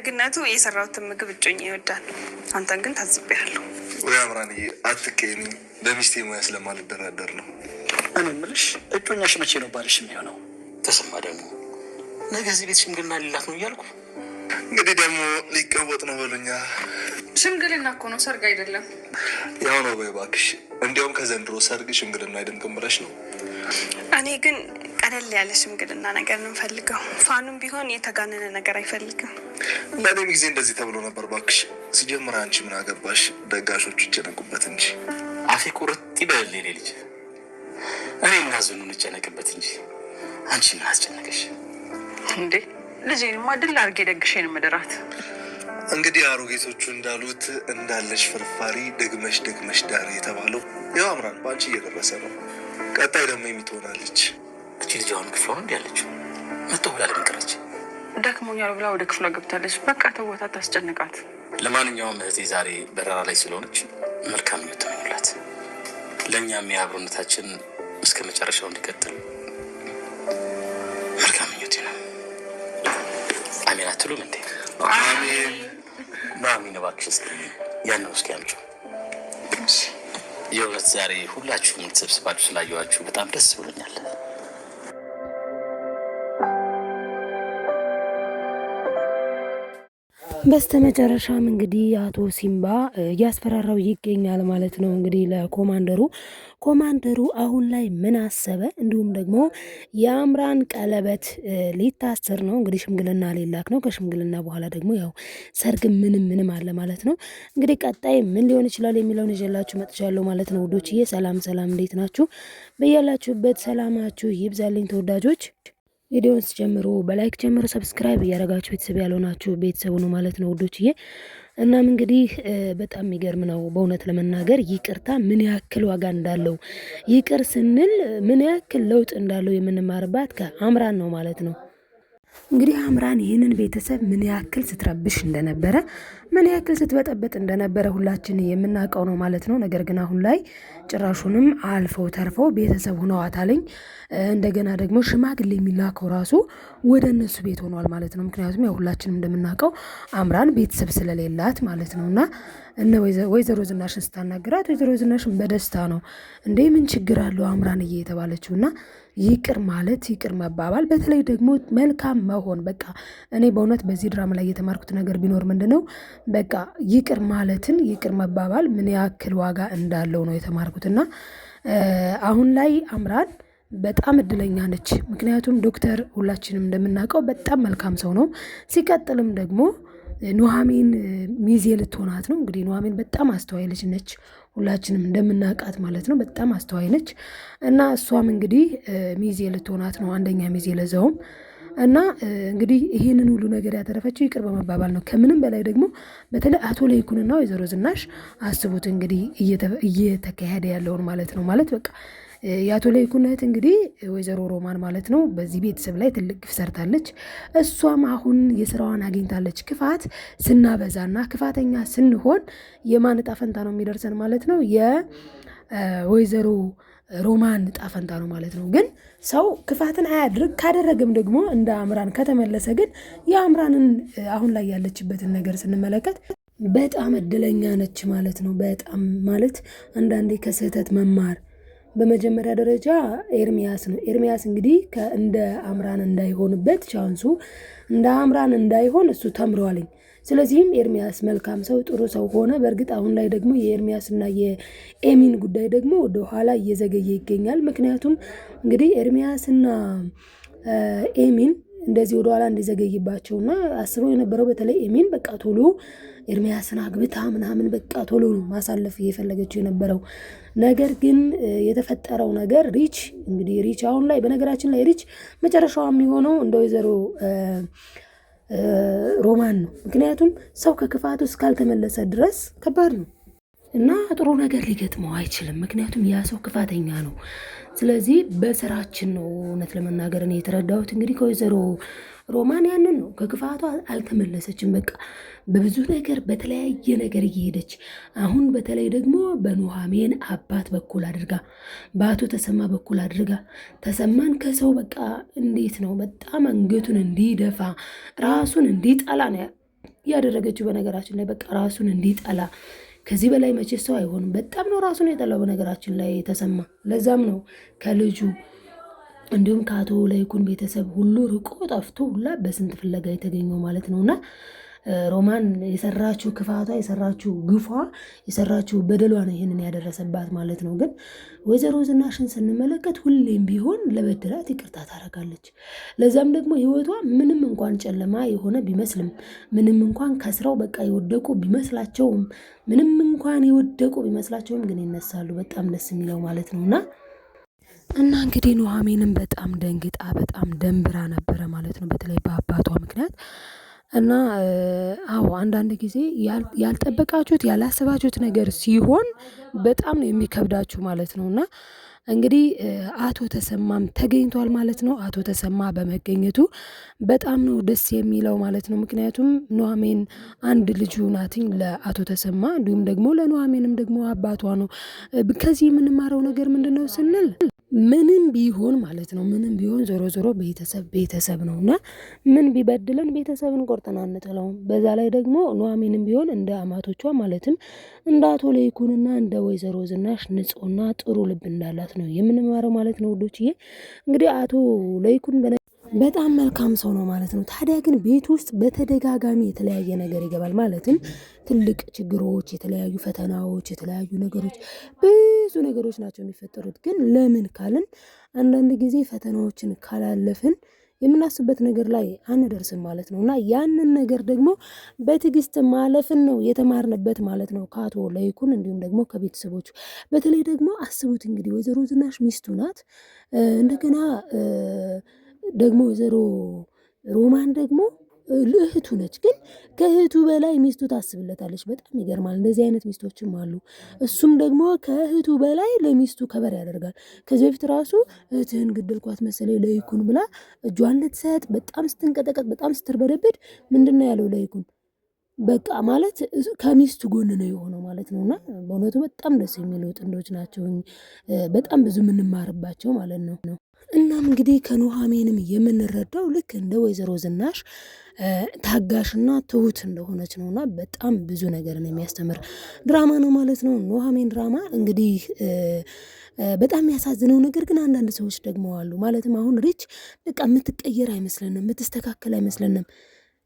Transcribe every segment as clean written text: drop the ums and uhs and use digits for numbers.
ደግነቱ የሰራሁትን ምግብ እጮኝ ይወዳል። አንተን ግን ታዝቤያለሁ። ወይ አምራንዬ አትቀይኝ። በሚስቴ ሙያ ስለማልደራደር ነው። እኔ የምልሽ እጮኛሽ መቼ ነው ባልሽ የሚሆነው? ተሰማ ደግሞ ነገ እዚህ ቤት ሽምግልና ሊላክ ነው እያልኩ እንግዲህ ደግሞ ሊቀወጥ ነው በሉኛ። ሽምግልና እኮ ነው፣ ሰርግ አይደለም። ያው ነው በይ እባክሽ። እንዲያውም ከዘንድሮ ሰርግ ሽምግልና አይደምቅም ብለሽ ነው። እኔ ግን ቀለል ያለ ሽምግልና ነገር ነው የምፈልገው። ፋኑም ቢሆን የተጋነነ ነገር አይፈልግም። ለእኔም ጊዜ እንደዚህ ተብሎ ነበር እባክሽ። ሲጀምር አንቺ ምን አገባሽ? ደጋሾቹ ይጨነቁበት እንጂ። አፌ ቁርጥ ይበልልኝ ልጅ። እኔ እና ዝኑ እንጨነቅበት እንጂ አንቺ ምን አስጨነቀሽ እንዴ? ልጄንማ ድል አድርጌ ደግሼን ምድራት። እንግዲህ አሮጌቶቹ እንዳሉት እንዳለሽ ፍርፋሪ ደግመሽ ዳር የተባለው ያው አምራን በአንቺ እየደረሰ ነው። ቀጣይ ደግሞ የሚትሆናለች። እቺ ልጅ አሁን ክፍሏ እንዲ ያለች መጥተው ብላ ለምንቀረች ደክሞኛል ብላ ወደ ክፍሏ ገብታለች። በቃ ተወታ፣ ታስጨንቃት። ለማንኛውም እህቴ ዛሬ በረራ ላይ ስለሆነች መልካም ምኞት ተመኙላት። ለእኛም የአብሮነታችን እስከ መጨረሻው እንዲቀጥል መልካም ምኞት ነው። አሜን አትሉም እንዴ? አሜን። ማሚን እባክሽ እስኪ ያንን እስኪ አምጪው። የእውነት ዛሬ ሁላችሁም ተሰብስባችሁ ስላየኋችሁ በጣም ደስ ብሎኛል። በስተመጨረሻም እንግዲህ አቶ ሲምባ እያስፈራራው ይገኛል ማለት ነው። እንግዲህ ኮማንደሩ አሁን ላይ ምን አሰበ? እንዲሁም ደግሞ የአምራን ቀለበት ሊታሰር ነው እንግዲህ፣ ሽምግልና ሊላክ ነው። ከሽምግልና በኋላ ደግሞ ያው ሰርግ ምንም አለ ማለት ነው። እንግዲህ ቀጣይ ምን ሊሆን ይችላል የሚለውን ይዤላችሁ መጥቻለሁ ማለት ነው። ውዶችዬ ሰላም፣ እንዴት ናችሁ? በያላችሁበት ሰላማችሁ ይብዛልኝ ተወዳጆች። ቪዲዮውን ስጀምሩ በላይክ ጀምሩ፣ ሰብስክራይብ እያደረጋችሁ ቤተሰብ ያልሆናችሁ ቤተሰቡ ነው ማለት ነው ውዶችዬ። እናም እንግዲህ በጣም የሚገርም ነው በእውነት ለመናገር ይቅርታ ምን ያክል ዋጋ እንዳለው፣ ይቅር ስንል ምን ያክል ለውጥ እንዳለው የምንማርባት ከአምራን ነው ማለት ነው። እንግዲህ አምራን ይህንን ቤተሰብ ምን ያክል ስትረብሽ እንደነበረ፣ ምን ያክል ስትበጠበጥ እንደነበረ ሁላችን የምናውቀው ነው ማለት ነው። ነገር ግን አሁን ላይ ጭራሹንም አልፈው ተርፈው ቤተሰብ ሆነዋታለኝ። እንደገና ደግሞ ሽማግሌ የሚላከው ራሱ ወደ እነሱ ቤት ሆኗል ማለት ነው። ምክንያቱም ያው ሁላችንም እንደምናውቀው አምራን ቤተሰብ ስለሌላት ማለት ነው። እና እነ ወይዘሮ ዝናሽን ስታናግራት ወይዘሮ ዝናሽን በደስታ ነው እንዴ ምን ችግር አለው አምራን እየተባለችው እና ይቅር ማለት ይቅር መባባል፣ በተለይ ደግሞ መልካም መሆን። በቃ እኔ በእውነት በዚህ ድራማ ላይ የተማርኩት ነገር ቢኖር ምንድነው በቃ ይቅር ማለትን ይቅር መባባል ምን ያክል ዋጋ እንዳለው ነው የተማርኩት። እና አሁን ላይ አምራን በጣም እድለኛ ነች። ምክንያቱም ዶክተር ሁላችንም እንደምናውቀው በጣም መልካም ሰው ነው። ሲቀጥልም ደግሞ ኑሐሚን ሚዜ ልትሆናት ነው። እንግዲህ ኑሐሚን በጣም አስተዋይ ልጅ ነች፣ ሁላችንም እንደምናውቃት ማለት ነው። በጣም አስተዋይ ነች እና እሷም እንግዲህ ሚዜ ልትሆናት ነው፣ አንደኛ ሚዜ ለዛውም። እና እንግዲህ ይህንን ሁሉ ነገር ያተረፈችው ይቅር በመባባል ነው። ከምንም በላይ ደግሞ በተለይ አቶ ለይኩንና ወይዘሮ ዝናሽ አስቡት እንግዲህ እየተካሄደ ያለውን ማለት ነው። ማለት በቃ የአቶ ለይኩን እህት እንግዲህ ወይዘሮ ሮማን ማለት ነው በዚህ ቤተሰብ ላይ ትልቅ ግፍ ሰርታለች። እሷም አሁን የስራዋን አግኝታለች። ክፋት ስናበዛና ክፋተኛ ስንሆን የማን ዕጣ ፈንታ ነው የሚደርሰን ማለት ነው? የወይዘሮ ሮማን ዕጣ ፈንታ ነው ማለት ነው። ግን ሰው ክፋትን አያድርግ፣ ካደረገም ደግሞ እንደ አምራን ከተመለሰ ግን የአምራንን አሁን ላይ ያለችበትን ነገር ስንመለከት በጣም እድለኛ ነች ማለት ነው። በጣም ማለት አንዳንዴ ከስህተት መማር በመጀመሪያ ደረጃ ኤርሚያስ ነው። ኤርሚያስ እንግዲህ እንደ አምራን እንዳይሆንበት ቻንሱ እንደ አምራን እንዳይሆን እሱ ተምሯልኝ። ስለዚህም ኤርሚያስ መልካም ሰው ጥሩ ሰው ሆነ። በእርግጥ አሁን ላይ ደግሞ የኤርሚያስና የኤሚን ጉዳይ ደግሞ ወደ ኋላ እየዘገየ ይገኛል። ምክንያቱም እንግዲህ ኤርሚያስና ኤሚን እንደዚህ ወደ ኋላ እንዲዘገይባቸውና አስበው የነበረው በተለይ ኤሚን በቃ ቶሎ ኤርሚያስን አግብታ ምናምን በቃ ቶሎ ማሳለፍ እየፈለገችው የነበረው ነገር ግን የተፈጠረው ነገር ሪች አሁን ላይ በነገራችን ላይ ሪች መጨረሻዋ የሚሆነው እንደ ወይዘሮ ሮማን ነው። ምክንያቱም ሰው ከክፋቱ እስካልተመለሰ ድረስ ከባድ ነው እና ጥሩ ነገር ሊገጥመው አይችልም። ምክንያቱም ያ ሰው ክፋተኛ ነው። ስለዚህ በስራችን ነው እውነት ለመናገር እኔ የተረዳሁት እንግዲህ ከወይዘሮ ሮማን ያንን ነው። ከክፋቷ አልተመለሰችም። በቃ በብዙ ነገር በተለያየ ነገር እየሄደች አሁን በተለይ ደግሞ በኑሐሚን አባት በኩል አድርጋ በአቶ ተሰማ በኩል አድርጋ ተሰማን ከሰው በቃ እንዴት ነው በጣም አንገቱን እንዲደፋ ራሱን እንዲጠላ ነው ያደረገችው በነገራችን ላይ በቃ ራሱን እንዲጠላ ከዚህ በላይ መቼ ሰው አይሆንም። በጣም ነው ራሱን የጠላው በነገራችን ላይ ተሰማ። ለዛም ነው ከልጁ እንዲሁም ከአቶ ለይኩን ቤተሰብ ሁሉ ርቆ ጠፍቶ ሁላ በስንት ፍለጋ የተገኘው ማለት ነውና ሮማን የሰራችው ክፋቷ የሰራችው ግፏ የሰራችው በደሏ ነው ይህንን ያደረሰባት ማለት ነው። ግን ወይዘሮ ዝናሽን ስንመለከት ሁሌም ቢሆን ለበደላት ይቅርታ ታደርጋለች። ለዛም ደግሞ ህይወቷ ምንም እንኳን ጨለማ የሆነ ቢመስልም ምንም እንኳን ከስራው በቃ የወደቁ ቢመስላቸውም ምንም እንኳን የወደቁ ቢመስላቸውም ግን ይነሳሉ። በጣም ደስ የሚለው ማለት ነውና እና እንግዲህ ኑሐሚንም በጣም ደንግጣ በጣም ደንብራ ነበረ ማለት ነው። በተለይ በአባቷ ምክንያት እና አንዳንድ ጊዜ ያልጠበቃችሁት ያላሰባችሁት ነገር ሲሆን በጣም ነው የሚከብዳችሁ ማለት ነው። እና እንግዲህ አቶ ተሰማም ተገኝቷል ማለት ነው። አቶ ተሰማ በመገኘቱ በጣም ነው ደስ የሚለው ማለት ነው። ምክንያቱም ኑሐሚን አንድ ልጁ ናትኝ ለአቶ ተሰማ እንዲሁም ደግሞ ለኑሐሚንም ደግሞ አባቷ ነው። ከዚህ የምንማረው ነገር ምንድን ነው ስንል ምንም ቢሆን ማለት ነው ምንም ቢሆን ዞሮ ዞሮ ቤተሰብ ነው እና ምን ቢበድለን ቤተሰብን ቆርጠን አንጥለውም። በዛ ላይ ደግሞ ኑሐሚንም ቢሆን እንደ አማቶቿ ማለትም እንደ አቶ ለይኩንና እንደ ወይዘሮ ዝናሽ ንጹህና ጥሩ ልብ እንዳላት ነው የምንማረው ማለት ነው ውዶችዬ። እንግዲህ አቶ ለይኩን በጣም መልካም ሰው ነው ማለት ነው። ታዲያ ግን ቤት ውስጥ በተደጋጋሚ የተለያየ ነገር ይገባል። ማለትም ትልቅ ችግሮች፣ የተለያዩ ፈተናዎች፣ የተለያዩ ነገሮች ብዙ ነገሮች ናቸው የሚፈጠሩት። ግን ለምን ካልን አንዳንድ ጊዜ ፈተናዎችን ካላለፍን የምናስበት ነገር ላይ አንደርስም ማለት ነው። እና ያንን ነገር ደግሞ በትዕግስት ማለፍን ነው የተማርንበት ማለት ነው ከአቶ ለይኩን እንዲሁም ደግሞ ከቤተሰቦቹ። በተለይ ደግሞ አስቡት እንግዲህ ወይዘሮ ዝናሽ ሚስቱ ናት። እንደገና ደግሞ ወይዘሮ ሮማን ደግሞ እህቱ ነች። ግን ከእህቱ በላይ ሚስቱ ታስብለታለች። በጣም ይገርማል። እንደዚህ አይነት ሚስቶችም አሉ። እሱም ደግሞ ከእህቱ በላይ ለሚስቱ ከበር ያደርጋል። ከዚህ በፊት ራሱ እህትህን ግደልኳት መሰለኝ ለይኩን ብላ እጇን ልትሰጥ በጣም ስትንቀጠቀጥ በጣም ስትርበደበድ ምንድን ነው ያለው ለይኩን? በቃ ማለት ከሚስቱ ጎን ነው የሆነው ማለት ነው። እና በእውነቱ በጣም ደስ የሚሉ ጥንዶች ናቸው። በጣም ብዙ የምንማርባቸው ማለት ነው። እናም እንግዲህ ከኑሐሚንም የምንረዳው ልክ እንደ ወይዘሮ ዝናሽ ታጋሽና ትሁት እንደሆነች ነውና በጣም ብዙ ነገርን የሚያስተምር ድራማ ነው ማለት ነው ኑሐሚን ድራማ። እንግዲህ በጣም የሚያሳዝነው ነገር ግን አንዳንድ ሰዎች ደግሞ አሉ። ማለትም አሁን ሪች በቃ የምትቀየር አይመስለንም፣ የምትስተካከል አይመስለንም።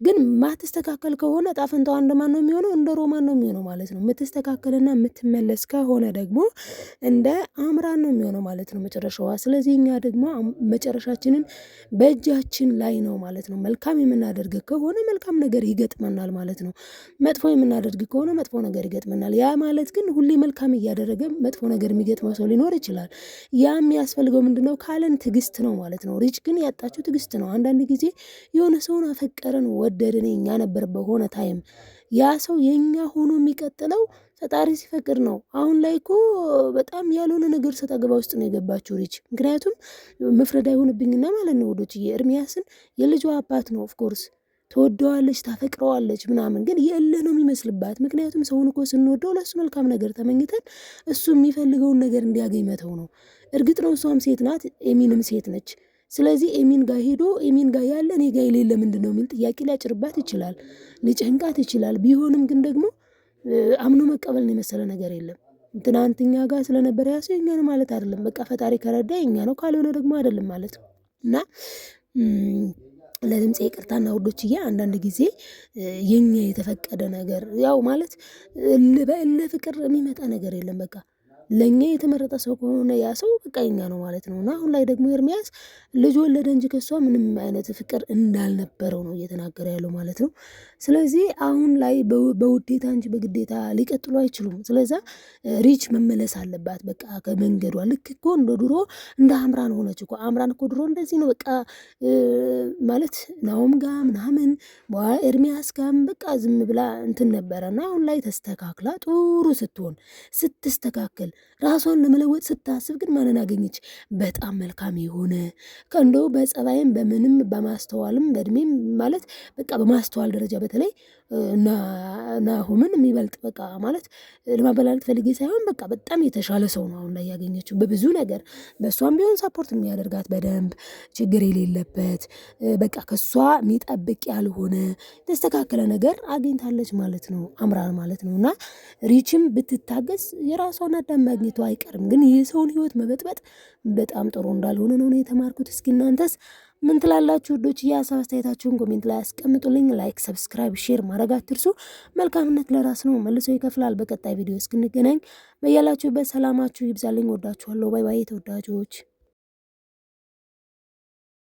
ግን ማትስተካከል ከሆነ ጣፈንታዋ እንደማን ነው የሚሆነው? እንደ ሮማን ነው የሚሆነው ማለት ነው። የምትስተካከልና የምትመለስ ከሆነ ደግሞ እንደ አምራን ነው የሚሆነው ማለት ነው መጨረሻዋ። ስለዚህ እኛ ደግሞ መጨረሻችንን በእጃችን ላይ ነው ማለት ነው። መልካም የምናደርግ ከሆነ መልካም ነገር ይገጥመናል ማለት ነው። መጥፎ የምናደርግ ከሆነ መጥፎ ነገር ይገጥመናል። ያ ማለት ግን ሁሌ መልካም እያደረገ መጥፎ ነገር የሚገጥመው ሰው ሊኖር ይችላል። ያ የሚያስፈልገው ምንድነው ካለን ትዕግስት ነው ማለት ነው። ሪች ግን ያጣችው ትዕግስት ነው። አንዳንድ ጊዜ የሆነ ሰውን አፈቀረን ወደድን እኛ ነበር በሆነ ታይም ያ ሰው የኛ ሆኖ የሚቀጥለው ፈጣሪ ሲፈቅድ ነው። አሁን ላይ እኮ በጣም ያልሆነ ነገር ሰጣ ገባ ውስጥ ነው የገባችው ሪች። ምክንያቱም መፍረድ አይሆንብኝና ማለት ነው ወዶችዬ፣ ኤርሚያስን የልጇ አባት ነው ኦፍኮርስ ትወደዋለች፣ ታፈቅረዋለች ምናምን፣ ግን የእልህ ነው የሚመስልባት። ምክንያቱም ሰውን እኮ ስንወደው ለእሱ መልካም ነገር ተመኝተን እሱ የሚፈልገውን ነገር እንዲያገኝ መተው ነው። እርግጥ ነው እሷም ሴት ናት፣ ኤሚንም ሴት ነች። ስለዚህ ኤሚን ጋር ሄዶ ኤሚን ጋር ያለ እኔ ጋር የሌለ ምንድን ነው የሚል ጥያቄ ሊያጭርባት ይችላል፣ ሊጨንቃት ይችላል። ቢሆንም ግን ደግሞ አምኖ መቀበል ነው የመሰለ ነገር የለም። ትናንትኛ ጋር ስለነበረ ያ ሰው የኛ ነው ማለት አይደለም። በቃ ፈጣሪ ከረዳ የኛ ነው፣ ካልሆነ ደግሞ አይደለም ማለት ነው። እና ለድምፄ ይቅርታና ውዶችዬ፣ አንዳንድ ጊዜ የኛ የተፈቀደ ነገር ያው ማለት በእልህ ፍቅር የሚመጣ ነገር የለም። በቃ ለኛ የተመረጠ ሰው ከሆነ ያ ሰው በቃ የኛ ነው ማለት ነው። እና አሁን ላይ ደግሞ ኤርሚያስ ልጅ ወለደ እንጂ ከሷ ምንም አይነት ፍቅር እንዳልነበረው ነው እየተናገረ ያለው ማለት ነው። ስለዚህ አሁን ላይ በውዴታ እንጂ በግዴታ ሊቀጥሉ አይችሉም። ስለዛ ሪች መመለስ አለባት በቃ ከመንገዷ። ልክ እኮ እንደ ድሮ እንደ አምራን ሆነች እኮ። አምራን እኮ ድሮ እንደዚህ ነው በቃ ማለት ናኦም ጋር ምናምን ኤርሚያስ ጋር በቃ ዝም ብላ እንትን ነበረ። እና አሁን ላይ ተስተካክላ ጥሩ ስትሆን ስትስተካከል ራሷን ለመለወጥ ስታስብ ግን ማንን አገኘች? በጣም መልካም የሆነ ከእንደው በጸባይም በምንም በማስተዋልም በእድሜም ማለት በቃ በማስተዋል ደረጃ በተለይ ናሆምን የሚበልጥ በቃ ማለት ለማበላለጥ ፈልጌ ሳይሆን በቃ በጣም የተሻለ ሰው ነው አሁን ላይ ያገኘችው በብዙ ነገር። በእሷም ቢሆን ሳፖርት የሚያደርጋት በደንብ ችግር የሌለበት በቃ ከእሷ የሚጠብቅ ያልሆነ የተስተካከለ ነገር አግኝታለች ማለት ነው አምራን ማለት ነው። እና ሪችም ብትታገስ የራሷን አዳም ማግኘቱ አይቀርም። ግን የሰውን ህይወት መበጥበጥ በጣም ጥሩ እንዳልሆነ ነው የተማርኩት። እስኪ እናንተስ ምን ትላላችሁ ውዶች? የሀሳብ አስተያየታችሁን ኮሜንት ላይ አስቀምጡልኝ። ላይክ፣ ሰብስክራይብ፣ ሼር ማድረግ አትርሱ። መልካምነት ለራስ ነው መልሶ ይከፍላል። በቀጣይ ቪዲዮ እስክንገናኝ በያላችሁበት ሰላማችሁ ይብዛልኝ። ወዳችኋለሁ። ባይ ባይ ተወዳጆች።